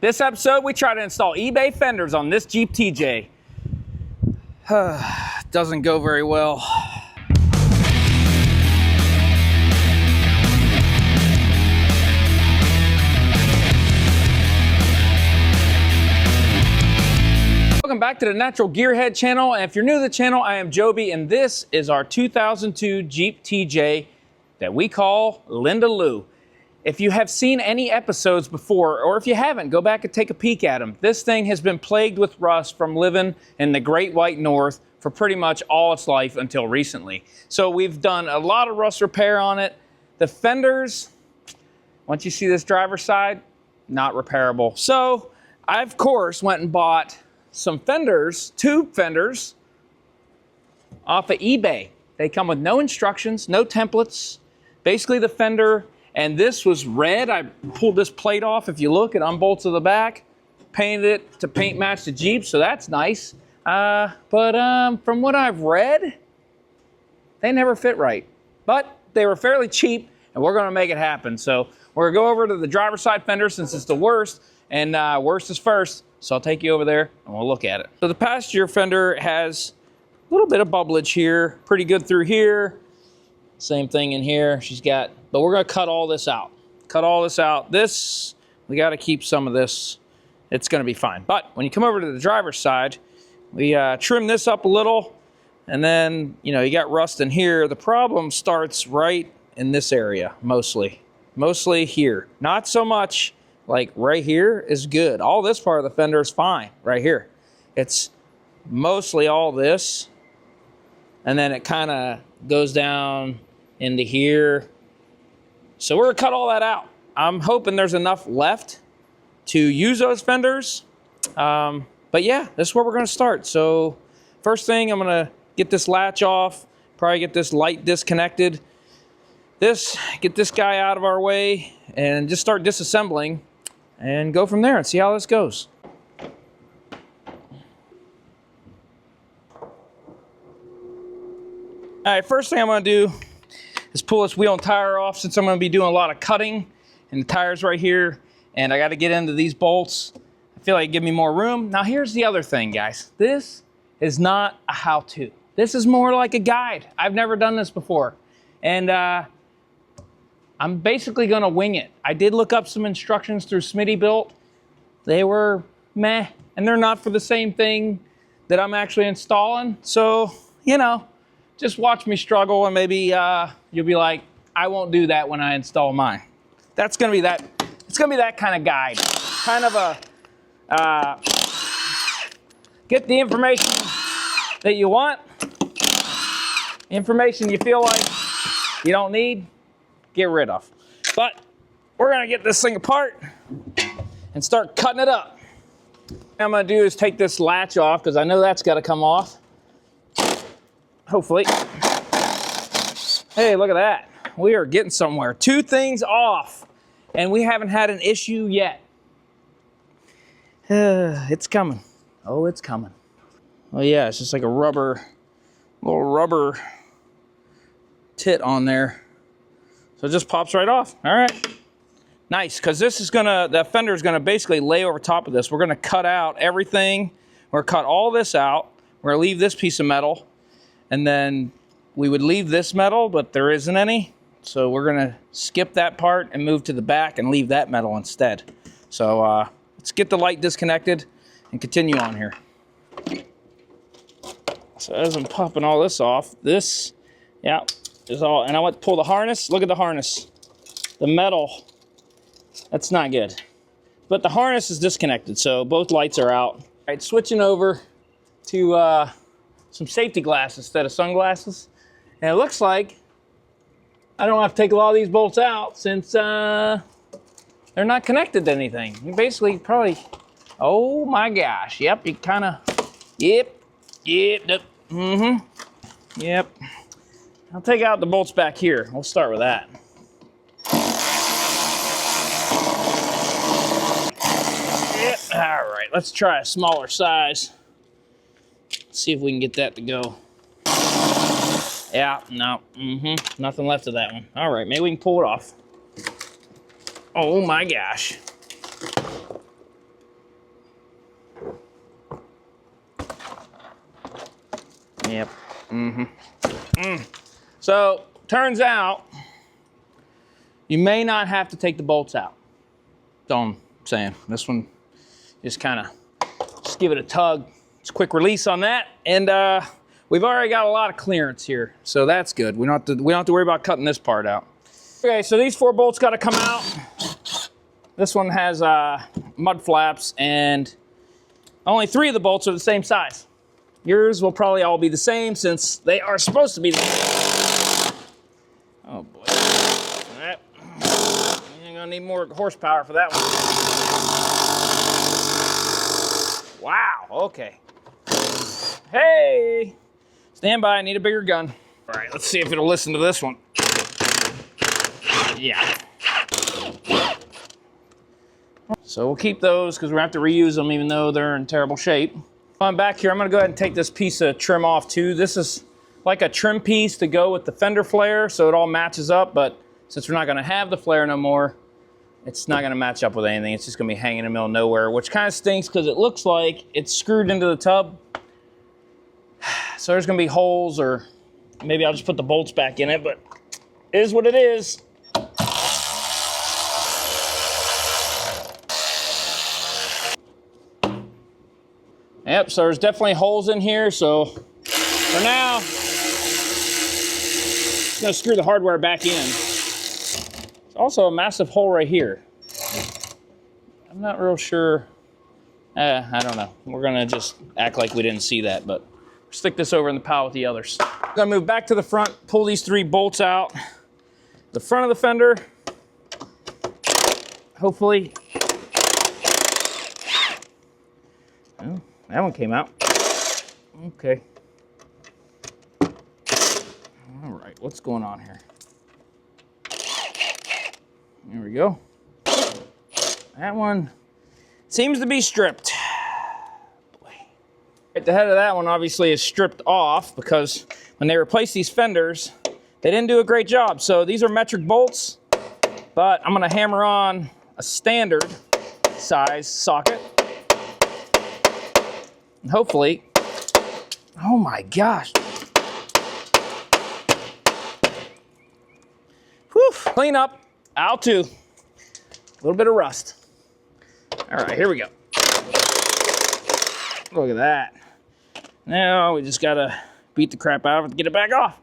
This episode, we try to install eBay fenders on this Jeep TJ. Doesn't go very well. Welcome back to the Natural Gearhead channel. And if you're new to the channel, I am Joby, and this is our 2002 Jeep TJ that we call Linda Lou. If you have seen any episodes before, or if you haven't, go back and take a peek at them. This thing has been plagued with rust from living in the Great White North for pretty much all its life until recently. So we've done a lot of rust repair on it. The fenders, once you see this driver's side, not repairable. So I, of course, went and bought some fenders, tube fenders, off of eBay. They come with no instructions, no templates. Basically the fender, and this was red. I pulled this plate off. If you look, it unbolts to the back. Painted it to paint match the Jeep, so that's nice. But from what I've read, they never fit right. But they were fairly cheap, and we're gonna make it happen. So we're gonna go over to the driver's side fender since it's the worst, and worst is first. So I'll take you over there and we'll look at it. So the passenger fender has a little bit of bubblage here, pretty good through here. Same thing in here. She's got, but we're gonna cut all this out. Cut all this out. This, we gotta keep some of this. It's gonna be fine. But when you come over to the driver's side, we trim this up a little, and then, you know, you got rust in here. The problem starts right in this area, mostly. Mostly here. Not so much like right here is good. All this part of the fender is fine right here. It's mostly all this, and then it kind of goes down into here. So we're gonna cut all that out. I'm hoping there's enough left to use those fenders. But yeah, this is where we're gonna start. So first thing, I'm gonna get this latch off, probably get this light disconnected. Get this guy out of our way, and just start disassembling and go from there and see how this goes. All right, first thing I'm gonna do is pull this wheel and tire off, since I'm gonna be doing a lot of cutting, and the tire's right here, and I gotta get into these bolts. I feel like it'd give me more room. Now here's the other thing, guys. This is not a how-to. This is more like a guide. I've never done this before. And I'm basically gonna wing it. I did look up some instructions through Smitty Built. They were meh, and they're not for the same thing that I'm actually installing. So, you know, just watch me struggle, and maybe you'll be like, I won't do that when I install mine. That's gonna be that, it's gonna be that kind of guide. Kind of a, get the information that you want, information you feel like you don't need, get rid of. But we're gonna get this thing apart and start cutting it up. What I'm gonna do is take this latch off, because I know that's gotta come off. Hopefully. Hey, look at that. We are getting somewhere. 2 things off, and we haven't had an issue yet. It's coming. Oh, it's coming. Oh yeah, it's just like a little rubber tit on there. So it just pops right off. All right. Nice, because this is gonna, the fender is gonna basically lay over top of this. We're gonna cut out everything. We're gonna cut all this out. We're gonna leave this piece of metal. And then we would leave this metal, but there isn't any. So we're gonna skip that part and move to the back and leave that metal instead. So let's get the light disconnected and continue on here. So as I'm popping all this off, this, yeah, is all, and I want to pull the harness. Look at the harness. The metal, that's not good. But the harness is disconnected, so both lights are out. All right, switching over to some safety glasses instead of sunglasses. And it looks like I don't have to take a lot of these bolts out, since they're not connected to anything. You basically probably, oh my gosh, yep, you kind of, yep, yep. I'll take out the bolts back here. We'll start with that. Yep. All right, let's try a smaller size. See if we can get that to go. Yeah, no, nothing left of that one. All right, maybe we can pull it off. Oh my gosh. Yep. So, turns out, you may not have to take the bolts out. That's all I'm saying. This one, just kind of, just give it a tug. It's a quick release on that. And we've already got a lot of clearance here. So that's good. We don't have to worry about cutting this part out. Okay, so these 4 bolts got to come out. This one has mud flaps, and only 3 of the bolts are the same size. Yours will probably all be the same since they are supposed to be the same. Oh boy. All right. You're gonna need more horsepower for that one. Wow, okay. Hey! Stand by, I need a bigger gun. All right, let's see if it'll listen to this one. Yeah. So we'll keep those because we're gonna have to reuse them even though they're in terrible shape. On back here, I'm gonna go ahead and take this piece of trim off too. This is like a trim piece to go with the fender flare so it all matches up, but since we're not gonna have the flare no more, it's not gonna match up with anything. It's just gonna be hanging in the middle of nowhere, which kind of stinks because it looks like it's screwed into the tub. So there's gonna be holes, or maybe I'll just put the bolts back in it, but it is what it is. Yep, so there's definitely holes in here, so for now, I'm gonna screw the hardware back in. There's also a massive hole right here. I'm not real sure. I don't know. We're gonna just act like we didn't see that, but stick this over in the pile with the others. I'm gonna move back to the front, pull these 3 bolts out. The front of the fender, hopefully. Oh, that one came out. Okay. All right, what's going on here? There we go. That one seems to be stripped. The head of that one obviously is stripped off because when they replaced these fenders, they didn't do a great job. So these are metric bolts, but I'm gonna hammer on a standard size socket. And hopefully, oh my gosh. Whew, clean up, I'll too. A little bit of rust. All right, here we go. Look at that. Now we just gotta beat the crap out of it to get it back off.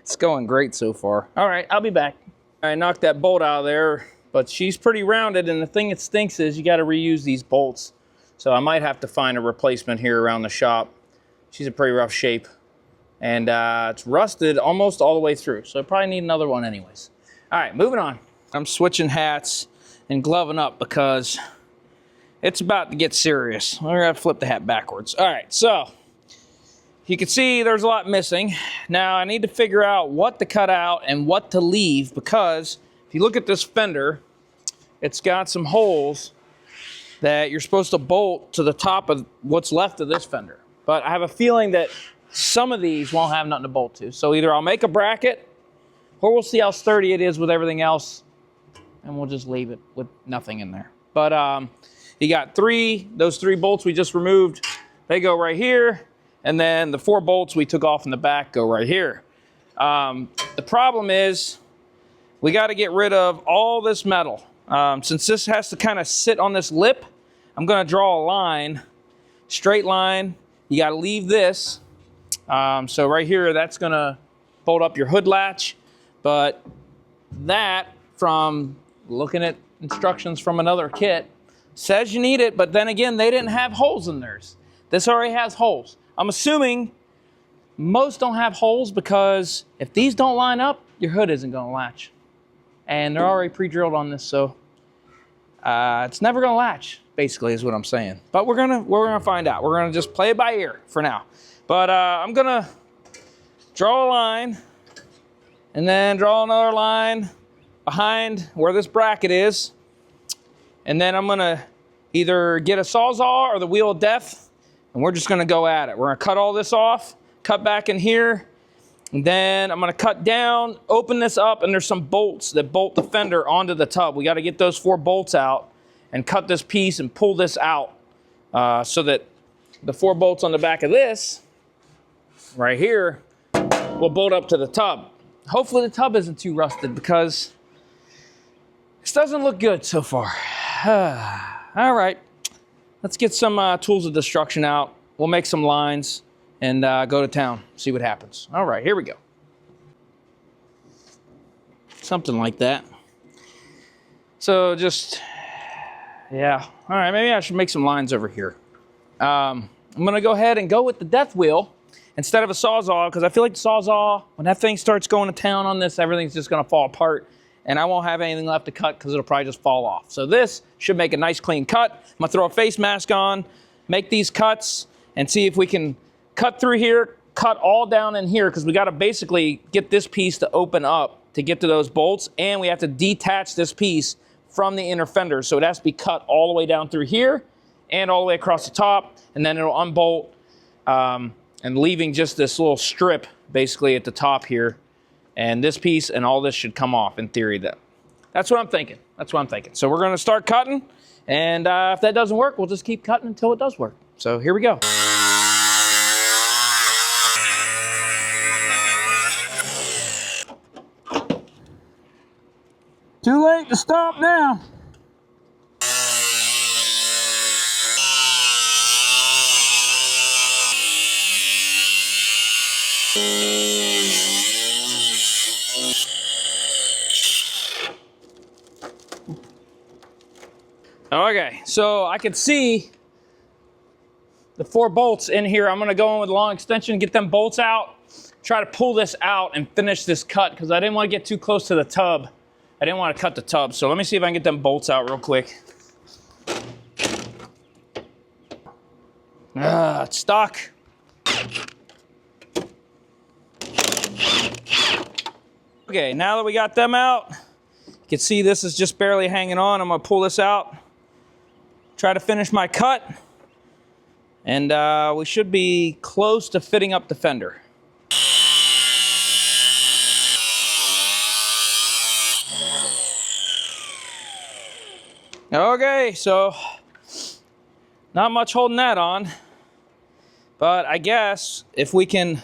It's going great so far. All right, I'll be back. I knocked that bolt out of there, but she's pretty rounded, and the thing that stinks is you gotta reuse these bolts. So I might have to find a replacement here around the shop. She's in pretty rough shape, and it's rusted almost all the way through, so I probably need another one anyways. All right, moving on. I'm switching hats and gloving up because it's about to get serious. We're gonna flip the hat backwards. All right, so you can see there's a lot missing. Now I need to figure out what to cut out and what to leave, because if you look at this fender, it's got some holes that you're supposed to bolt to the top of what's left of this fender. But I have a feeling that some of these won't have nothing to bolt to. So either I'll make a bracket, or we'll see how sturdy it is with everything else, and we'll just leave it with nothing in there. But you got those three bolts we just removed, they go right here, and then the 4 bolts we took off in the back go right here. The problem is we got to get rid of all this metal. Since this has to kind of sit on this lip, I'm going to draw a line, straight line. You got to leave this. So right here, that's going to bolt up your hood latch. But that, from looking at instructions from another kit, says you need it, but then again, they didn't have holes in theirs. This already has holes. I'm assuming most don't have holes because if these don't line up, your hood isn't going to latch. And they're already pre-drilled on this, so it's never going to latch, basically, is what I'm saying. But we're gonna find out. We're gonna just play it by ear for now. But I'm gonna draw a line, and then draw another line behind where this bracket is, and then I'm gonna either get a Sawzall or the wheel of death, and we're just gonna go at it. We're gonna cut all this off, cut back in here, and then I'm gonna cut down, open this up, and there's some bolts that bolt the fender onto the tub. We gotta get those 4 bolts out and cut this piece and pull this out so that the 4 bolts on the back of this right here will bolt up to the tub. Hopefully the tub isn't too rusted because this doesn't look good so far. All right, let's get some tools of destruction out. We'll make some lines and go to town, see what happens. All right, here we go. Something like that. So just, yeah. All right, maybe I should make some lines over here. I'm gonna go ahead and go with the death wheel instead of a Sawzall, because I feel like the Sawzall, when that thing starts going to town on this, everything's just gonna fall apart and I won't have anything left to cut because it'll probably just fall off. So this should make a nice clean cut. I'm gonna throw a face mask on, make these cuts, and see if we can cut through here, cut all down in here, because we gotta basically get this piece to open up to get to those bolts, and we have to detach this piece from the inner fender. So it has to be cut all the way down through here and all the way across the top, and then it'll unbolt and leaving just this little strip basically at the top here. And this piece and all this should come off in theory. That's what I'm thinking. That's what I'm thinking. So we're gonna start cutting, and if that doesn't work, we'll just keep cutting until it does work. So here we go. Too late to stop now. Okay, so I can see the 4 bolts in here. I'm gonna go in with a long extension, get them bolts out, try to pull this out and finish this cut because I didn't want to get too close to the tub. I didn't want to cut the tub, so let me see if I can get them bolts out real quick. It's stuck. Okay, now that we got them out, you can see this is just barely hanging on. I'm gonna pull this out, try to finish my cut, and we should be close to fitting up the fender. Okay, so not much holding that on, but I guess if we can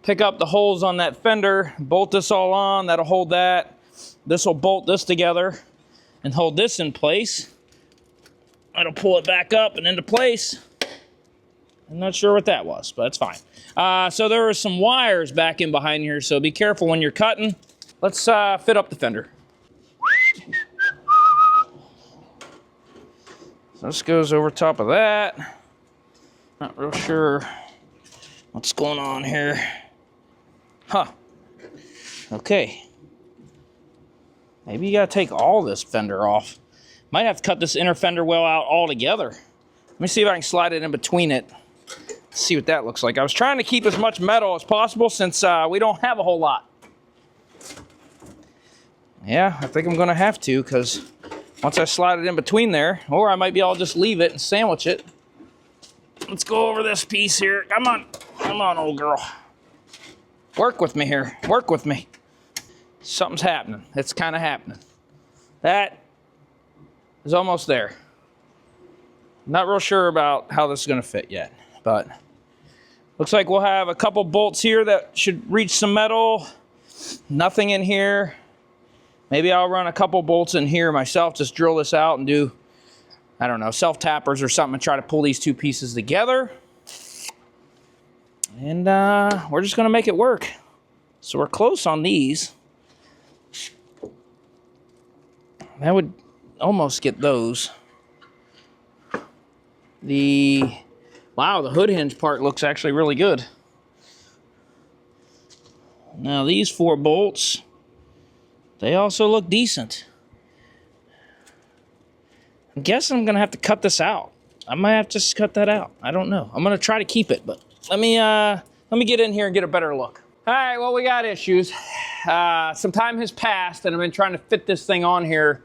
pick up the holes on that fender, bolt this all on, that'll hold that. This will bolt this together and hold this in place. That'll pull it back up and into place. I'm not sure what that was, but that's fine. So there are some wires back in behind here, so be careful when you're cutting. Let's fit up the fender. So this goes over top of that. Not real sure what's going on here. Huh. Okay. Maybe you gotta take all this fender off. Might have to cut this inner fender well out altogether. Let me see if I can slide it in between it. See what that looks like. I was trying to keep as much metal as possible since we don't have a whole lot. Yeah, I think I'm gonna have to, because once I slide it in between there, or I might be able to just leave it and sandwich it. Let's go over this piece here. Come on, old girl. Work with me here, work with me. Something's happening, it's kind of happening. That is almost there. Not real sure about how this is gonna fit yet, but looks like we'll have a couple bolts here that should reach some metal. Nothing in here. Maybe I'll run a couple bolts in here myself, just drill this out and do, I don't know, self-tappers or something and try to pull these two pieces together. And we're just gonna make it work. So we're close on these. That would almost get those. Wow, the hood hinge part looks actually really good. Now these 4 bolts, they also look decent. I'm guessing I'm gonna have to cut this out. I might have to just cut that out. I don't know. I'm gonna try to keep it, but let me get in here and get a better look. All right, well, we got issues. Some time has passed and I've been trying to fit this thing on here.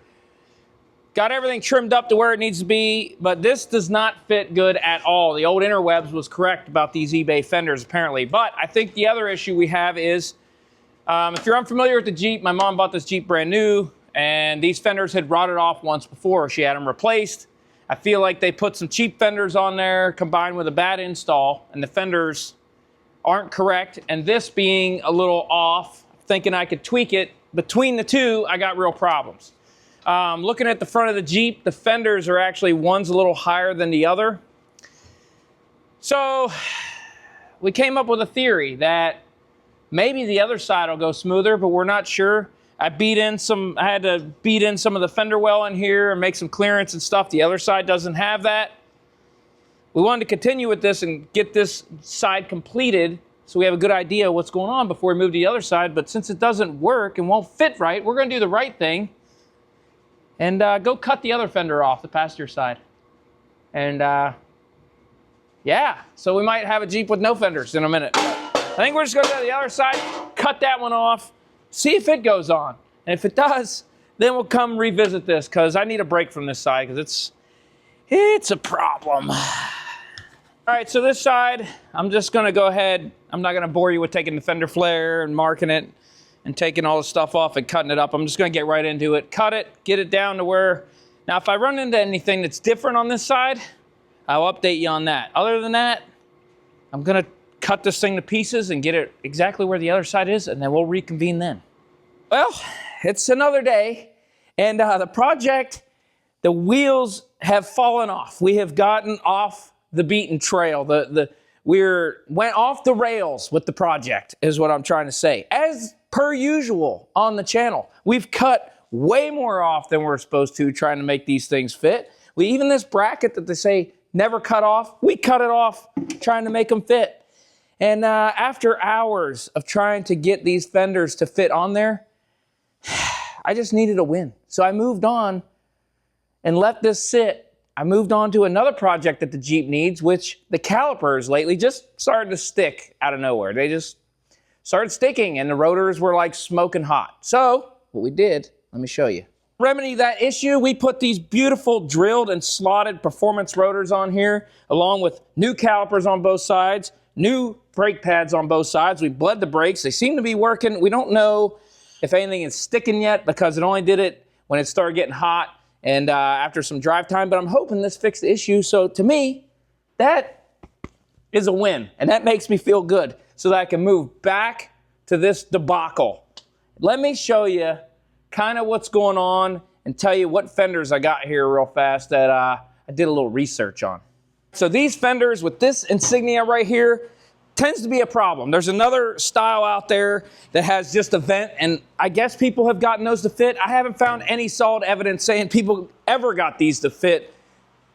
Got everything trimmed up to where it needs to be, but this does not fit good at all. The old interwebs was correct about these eBay fenders, apparently. But I think the other issue we have is, if you're unfamiliar with the Jeep, my mom bought this Jeep brand new, and these fenders had rotted off once before. She had them replaced. I feel like they put some cheap fenders on there combined with a bad install, and the fenders aren't correct, and this being a little off, thinking I could tweak it. Between the two, I got real problems. Looking at the front of the Jeep, the fenders are actually, one's a little higher than the other. So we came up with a theory that maybe the other side will go smoother, but we're not sure. I had to beat in some of the fender well in here and make some clearance and stuff. The other side doesn't have that. We wanted to continue with this and get this side completed so we have a good idea of what's going on before we move to the other side. But since it doesn't work and won't fit right, we're going to do the right thing and go cut the other fender off, the passenger side. And yeah, so we might have a Jeep with no fenders in a minute. I think we're just going to go to the other side, cut that one off, see if it goes on. And if it does, then we'll come revisit this because I need a break from this side because it's a problem. All right, so this side, I'm just going to go ahead. I'm not going to bore you with taking the fender flare and marking it and taking all the stuff off and cutting it up. I'm just going to get right into it. Cut it, get it down to where... Now, if I run into anything that's different on this side, I'll update you on that. Other than that, I'm going to cut this thing to pieces and get it exactly where the other side is, and then we'll reconvene then. Well, it's another day, and the project, the wheels have fallen off. We have gotten off the beaten trail. We went off the rails with the project, is what I'm trying to say. As per usual on the channel, we've cut way more off than we're supposed to trying to make these things fit. Even this bracket that they say never cut off, we cut it off trying to make them fit. And after hours of trying to get these fenders to fit on there, I just needed a win. So I moved on and let this sit. I moved on to another project that the Jeep needs, which the calipers lately just started to stick out of nowhere. They just started sticking and the rotors were like smoking hot. So what we did, let me show you. Remedy that issue, we put these beautiful drilled and slotted performance rotors on here, along with new calipers on both sides, new brake pads on both sides. We bled the brakes. They seem to be working. We don't know if anything is sticking yet because it only did it when it started getting hot and after some drive time, but I'm hoping this fixed the issue. So to me, that is a win, and that makes me feel good so that I can move back to this debacle. Let me show you kind of what's going on and tell you what fenders I got here real fast that I did a little research on. So these fenders with this insignia right here tends to be a problem. There's another style out there that has just a vent, and I guess people have gotten those to fit. I haven't found any solid evidence saying people ever got these to fit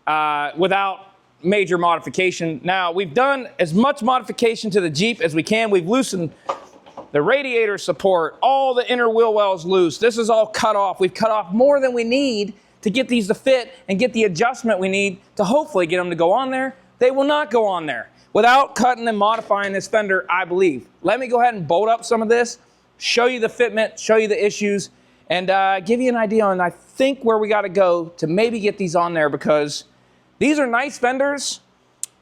without major modification. Now, we've done as much modification to the Jeep as we can. We've loosened the radiator support, all the inner wheel wells loose. This is all cut off. We've cut off more than we need to get these to fit and get the adjustment we need to hopefully get them to go on there. They will not go on there without cutting and modifying this fender, I believe. Let me go ahead and bolt up some of this, show you the fitment, show you the issues, and give you an idea on, I think, where we gotta go to maybe get these on there, because these are nice fenders,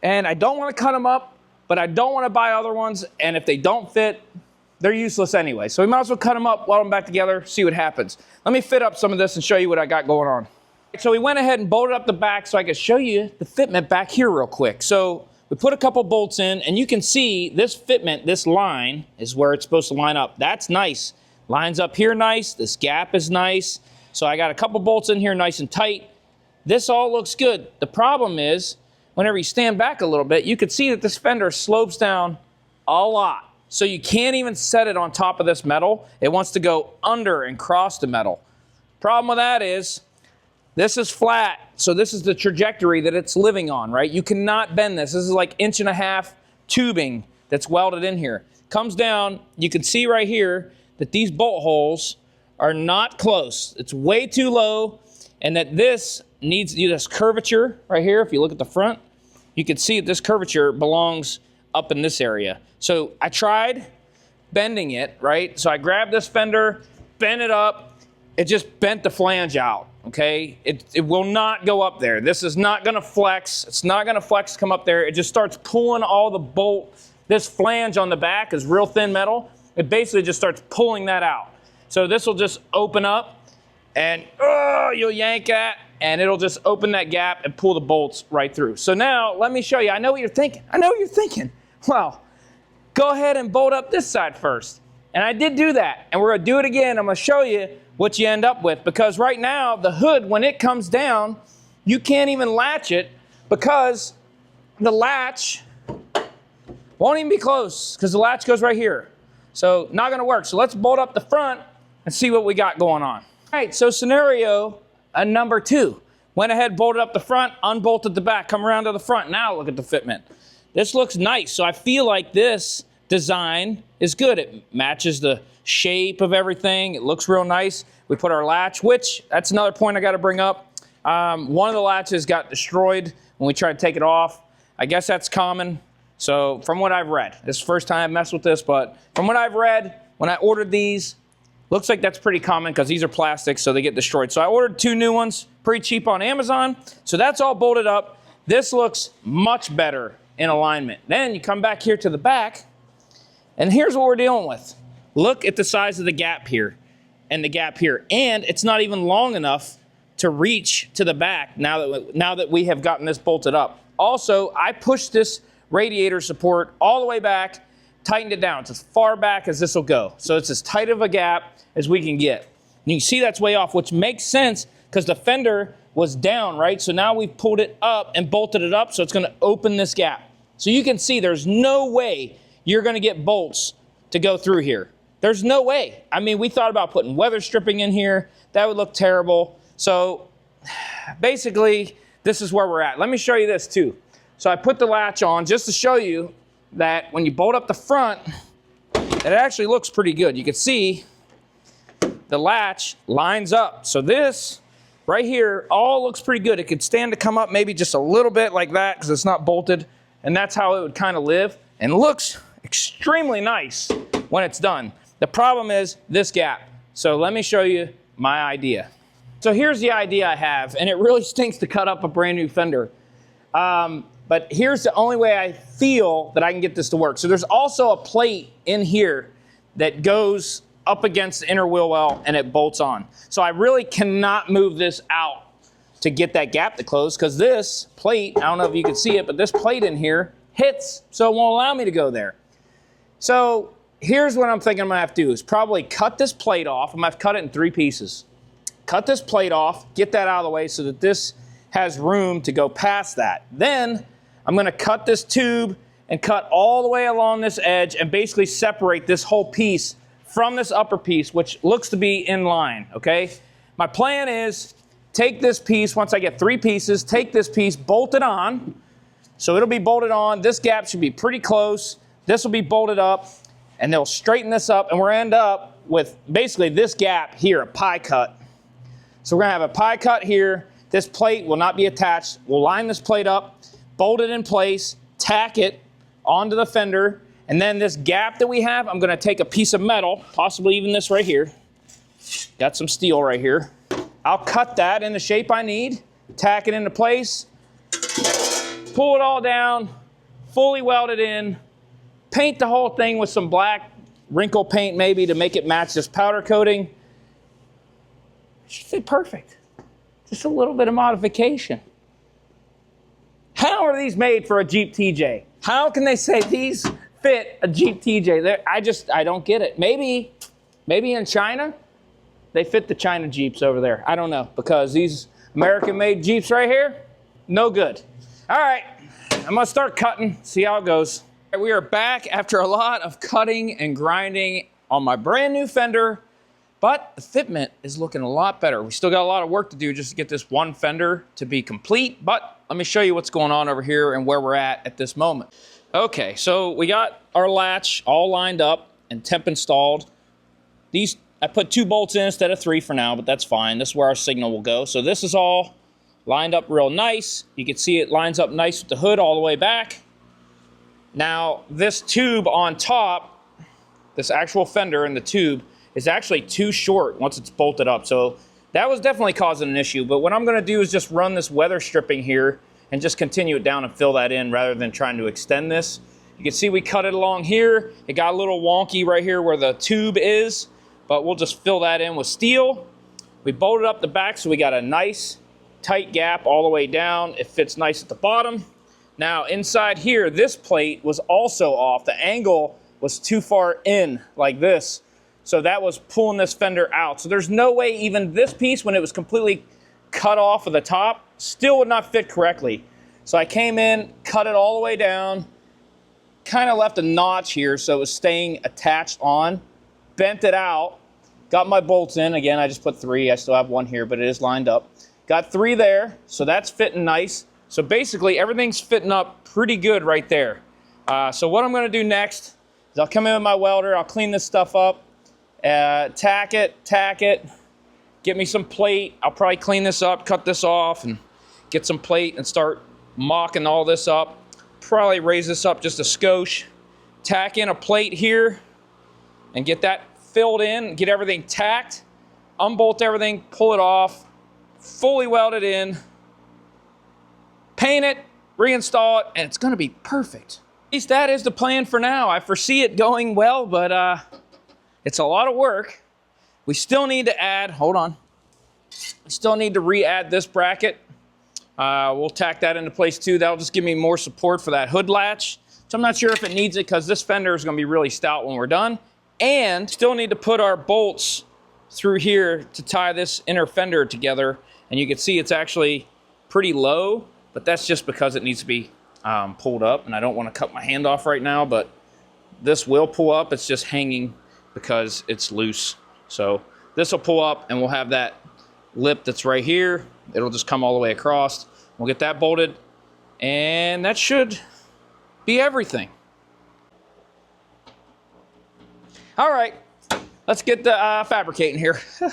and I don't wanna cut them up, but I don't wanna buy other ones, and if they don't fit, they're useless anyway. So we might as well cut them up, weld them back together, see what happens. Let me fit up some of this and show you what I got going on. So we went ahead and bolted up the back so I could show you the fitment back here real quick. So we put a couple bolts in, and you can see this fitment, this line, is where it's supposed to line up. That's nice. Lines up here nice. This gap is nice. So I got a couple bolts in here nice and tight. This all looks good. The problem is, whenever you stand back a little bit, you can see that this fender slopes down a lot. So you can't even set it on top of this metal. It wants to go under and cross the metal. Problem with that is, this is flat, so this is the trajectory that it's living on, right? You cannot bend this. This is like 1.5" tubing that's welded in here. Comes down, you can see right here that these bolt holes are not close. It's way too low, and that this needs this curvature right here. If you look at the front, you can see that this curvature belongs up in this area. So I tried bending it, right? So I grabbed this fender, bent it up, it just bent the flange out. Okay, it will not go up there. This is not gonna flex. It's not gonna flex to come up there. It just starts pulling all the bolt. This flange on the back is real thin metal. It basically just starts pulling that out. So this will just open up and you'll yank that and it'll just open that gap and pull the bolts right through. So now let me show you. I know what you're thinking. I know what you're thinking. Well, go ahead and bolt up this side first. And I did do that, and we're gonna do it again. I'm gonna show you what you end up with, because right now the hood, when it comes down, you can't even latch it because the latch won't even be close, because the latch goes right here. So not gonna work. So let's bolt up the front and see what we got going on. All right, so scenario number 2. Went ahead, bolted up the front, unbolted the back, come around to the front. Now look at the fitment. This looks nice. So I feel like this design is good. It matches the shape of everything. It looks real nice. We put our latch, which that's another point I got to bring up. One of the latches got destroyed when we tried to take it off. I guess that's common. So from what I've read, this is the first time I've messed with this, but from what I've read, when I ordered these, looks like that's pretty common because these are plastic, so they get destroyed. So I ordered 2 new ones, pretty cheap on Amazon. So that's all bolted up. This looks much better in alignment. Then you come back here to the back, and here's what we're dealing with. Look at the size of the gap here and the gap here. And it's not even long enough to reach to the back now that we have gotten this bolted up. Also, I pushed this radiator support all the way back, tightened it down. It's as far back as this will go. So it's as tight of a gap as we can get. And you can see that's way off, which makes sense because the fender was down, right? So now we've pulled it up and bolted it up, so it's gonna open this gap. So you can see there's no way you're gonna get bolts to go through here. There's no way. I mean, we thought about putting weather stripping in here. That would look terrible. So basically, this is where we're at. Let me show you this too. So I put the latch on just to show you that when you bolt up the front, it actually looks pretty good. You can see the latch lines up. So this right here all looks pretty good. It could stand to come up maybe just a little bit like that because it's not bolted, and that's how it would kind of live, and looks extremely nice when it's done. The problem is this gap. So let me show you my idea. So here's the idea I have, and it really stinks to cut up a brand new fender. But here's the only way I feel that I can get this to work. So there's also a plate in here that goes up against the inner wheel well and it bolts on. So I really cannot move this out to get that gap to close, because this plate, I don't know if you can see it, but this plate in here hits, so it won't allow me to go there. So here's what I'm thinking I'm gonna have to do is probably cut this plate off. I'm gonna have to cut it in 3 pieces. Cut this plate off, get that out of the way so that this has room to go past that. Then I'm gonna cut this tube and cut all the way along this edge and basically separate this whole piece from this upper piece, which looks to be in line, okay? My plan is take this piece, once I get 3 pieces, take this piece, bolt it on. So it'll be bolted on. This gap should be pretty close. This will be bolted up, and they'll straighten this up, and we'll end up with basically this gap here, a pie cut. So we're gonna have a pie cut here. This plate will not be attached. We'll line this plate up, bolt it in place, tack it onto the fender, and then this gap that we have, I'm gonna take a piece of metal, possibly even this right here. Got some steel right here. I'll cut that in the shape I need, tack it into place, pull it all down, fully weld it in, paint the whole thing with some black wrinkle paint maybe to make it match this powder coating. It should fit perfect. Just a little bit of modification. How are these made for a Jeep TJ? How can they say these fit a Jeep TJ? I don't get it. Maybe in China, they fit the China Jeeps over there. I don't know, because these American-made Jeeps right here, no good. All right, I'm gonna start cutting, see how it goes. We are back after a lot of cutting and grinding on my brand new fender, but the fitment is looking a lot better. We still got a lot of work to do just to get this one fender to be complete, but let me show you what's going on over here and where we're at this moment. Okay, so we got our latch all lined up and temp installed. These, I put 2 bolts in instead of 3 for now, but that's fine. This is where our signal will go. So this is all lined up real nice. You can see it lines up nice with the hood all the way back. Now, this tube on top, this actual fender and the tube, is actually too short once it's bolted up. So that was definitely causing an issue. But what I'm gonna do is just run this weather stripping here and just continue it down and fill that in rather than trying to extend this. You can see we cut it along here. It got a little wonky right here where the tube is, but we'll just fill that in with steel. We bolted up the back so we got a nice tight gap all the way down. It fits nice at the bottom. Now inside here, this plate was also off. The angle was too far in like this. So that was pulling this fender out. So there's no way even this piece, when it was completely cut off of the top, still would not fit correctly. So I came in, cut it all the way down, kind of left a notch here so it was staying attached on, bent it out, got my bolts in. Again, I just put 3. I still have 1 here, but it is lined up. Got 3 there, so that's fitting nice. So basically everything's fitting up pretty good right there. So what I'm gonna do next is I'll come in with my welder, I'll clean this stuff up, tack it, get me some plate. I'll probably clean this up, cut this off, and get some plate and start mocking all this up. Probably raise this up just a skosh, tack in a plate here, and get that filled in, get everything tacked, unbolt everything, pull it off, fully weld it in, paint it, reinstall it, and it's gonna be perfect. At least that is the plan for now. I foresee it going well, but it's a lot of work. We still need to add, hold on. We still need to re-add this bracket. We'll tack that into place too. That'll just give me more support for that hood latch. So I'm not sure if it needs it because this fender is gonna be really stout when we're done. And still need to put our bolts through here to tie this inner fender together. And you can see it's actually pretty low, but that's just because it needs to be pulled up, and I don't want to cut my hand off right now, but this will pull up. It's just hanging because it's loose. So this will pull up and we'll have that lip that's right here. It'll just come all the way across. We'll get that bolted, and that should be everything. All right, let's get the fabricating here. All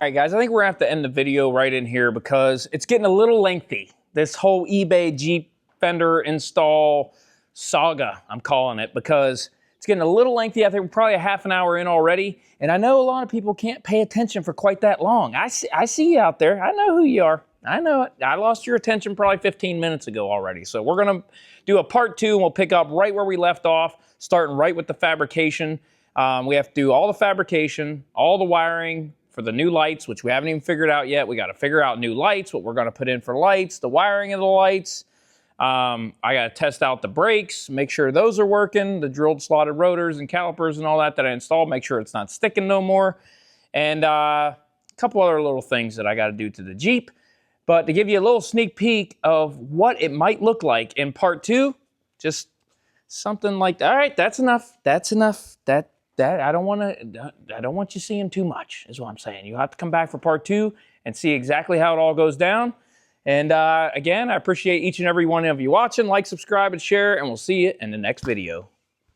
right, guys, I think we're gonna have to end the video right in here because it's getting a little lengthy. This whole eBay Jeep Fender install saga, I'm calling it, because it's getting a little lengthy. I think we're probably a half an hour in already, and I know a lot of people can't pay attention for quite that long. I see you out there. I know who you are. I know it. I lost your attention probably 15 minutes ago already. So we're gonna do a part 2, and we'll pick up right where we left off, starting right with the fabrication. We have to do all the fabrication, all the wiring for the new lights, which we haven't even figured out yet. We got to figure out new lights, what we're going to put in for lights, the wiring of the lights. I got to test out the brakes, make sure those are working, the drilled slotted rotors and calipers and all that I installed, make sure it's not sticking no more. And a couple other little things that I got to do to the Jeep. But to give you a little sneak peek of what it might look like in part 2, just something like that. All right, that's enough. That's enough. I don't want you seeing too much, is what I'm saying. You have to come back for part 2 and see exactly how it all goes down. And again, I appreciate each and every one of you watching. Like, subscribe, and share, and we'll see you in the next video.